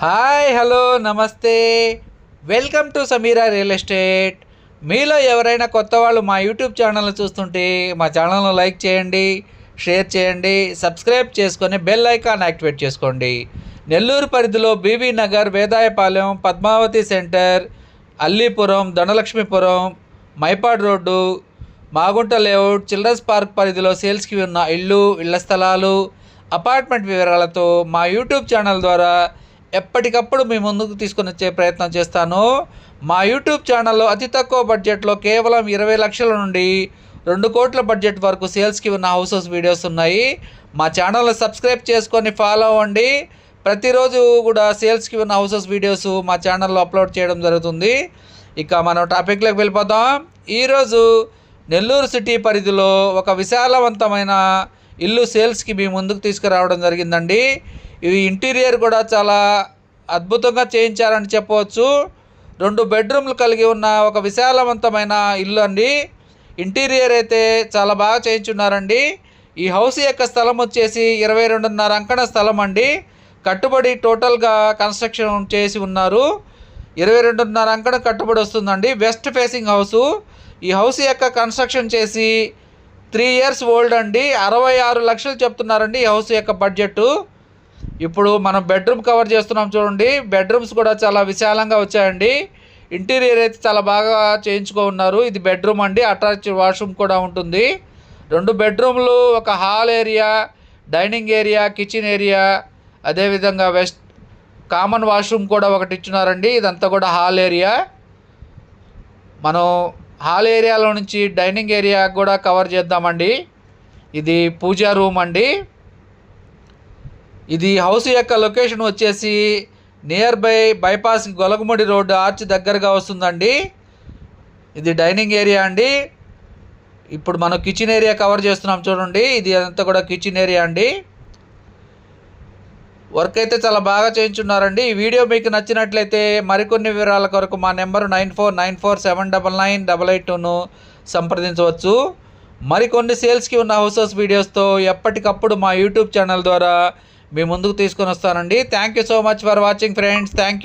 Hi hello నమస్తే, welcome to Sameera real estate. మీలో ఎవరైనా కొత్త వాళ్ళు మా యూట్యూబ్ ఛానల్ని చూస్తుంటే మా ఛానల్ను లైక్ చేయండి, షేర్ చేయండి, సబ్స్క్రైబ్ చేసుకొని బెల్ ఐకాన్ యాక్టివేట్ చేసుకోండి. నెల్లూరు పరిధిలో BB Nagar, Vedayapalem, Padmavathi centre, Allipuram, Dhanalakshmipuram, Mypad road, Magunta layout, children's park పరిధిలో సేల్స్కి ఉన్న ఇళ్ల స్థలాలు, అపార్ట్మెంట్ వివరాలతో మా యూట్యూబ్ ఛానల్ ద్వారా ఎప్పటికప్పుడు మీ ముందుకు తీసుకొని వచ్చే ప్రయత్నం చేస్తాను. మా యూట్యూబ్ ఛానల్లో అతి తక్కువ బడ్జెట్లో కేవలం 20 లక్షల నుండి 2 కోట్ల బడ్జెట్ వరకు సేల్స్కి ఉన్న హౌసెస్ వీడియోస్ ఉన్నాయి. మా ఛానల్ని సబ్స్క్రైబ్ చేసుకొని ఫాలో అవ్వండి. ప్రతిరోజు కూడా సేల్స్కి ఉన్న హౌసెస్ వీడియోస్ మా ఛానల్లో అప్లోడ్ చేయడం జరుగుతుంది. ఇక మనం టాపిక్లోకి వెళ్ళిపోదాం. ఈరోజు నెల్లూరు సిటీ పరిధిలో ఒక విశాలవంతమైన ఇల్లు సేల్స్కి మీ ముందుకు తీసుకురావడం జరిగిందండి. ఇవి ఇంటీరియర్ కూడా చాలా అద్భుతంగా చేయించారని చెప్పవచ్చు. 2 బెడ్రూమ్లు కలిగి ఉన్న ఒక విశాలవంతమైన ఇల్లు అండి. ఇంటీరియర్ అయితే చాలా బాగా చేయించున్నారండి. ఈ హౌస్ యొక్క స్థలం వచ్చేసి 22.5 అంకణ స్థలం అండి. కట్టుబడి టోటల్గా కన్స్ట్రక్షన్ చేసి ఉన్నారు. 22.5 అంకణ కట్టుబడి వస్తుందండి. West facing house. ఈ హౌస్ యొక్క కన్స్ట్రక్షన్ చేసి 3 ఇయర్స్ ఓల్డ్ అండి. 66 లక్షలు చెప్తున్నారండి ఈ హౌస్ యొక్క బడ్జెట్. ఇప్పుడు మనం బెడ్రూమ్ కవర్ చేస్తున్నాం చూడండి. బెడ్రూమ్స్ కూడా చాలా విశాలంగా వచ్చాయండి. ఇంటీరియర్ అయితే చాలా బాగా చేయించుకో ఉన్నారు. ఇది బెడ్రూమ్ అండి. అటాచ్ వాష్రూమ్ కూడా ఉంటుంది. 2 బెడ్రూమ్లు, ఒక hall area, dining area, kitchen area, అదేవిధంగా వెస్ట్ కామన్ వాష్రూమ్ కూడా ఒకటి ఇచ్చినారండి. ఇదంతా కూడా హాల్ ఏరియా. మనం హాల్ ఏరియాలో నుంచి డైనింగ్ ఏరియా కూడా కవర్ చేద్దామండి. ఇది పూజా రూమ్ అండి. ఇది హౌస్ యొక్క లొకేషన్ వచ్చేసి near by bypass Golagamudi road arch దగ్గరగా వస్తుందండి. ఇది డైనింగ్ ఏరియా అండి. ఇప్పుడు మనం కిచెన్ ఏరియా కవర్ చేస్తున్నాం చూడండి. ఇది అంతా కూడా కిచెన్ ఏరియా అండి. వర్క్ అయితే చాలా బాగా చేయించున్నారండి. ఈ వీడియో మీకు నచ్చినట్లయితే మరికొన్ని వివరాల కొరకు మా నెంబరు 9494798882ను సంప్రదించవచ్చు. మరికొన్ని సేల్స్కి ఉన్న హౌసెస్ వీడియోస్తో ఎప్పటికప్పుడు మా యూట్యూబ్ ఛానల్ ద్వారా మీ ముందుకు తీసుకొని వస్తానండి. Thank you so much for watching friends. Thank you.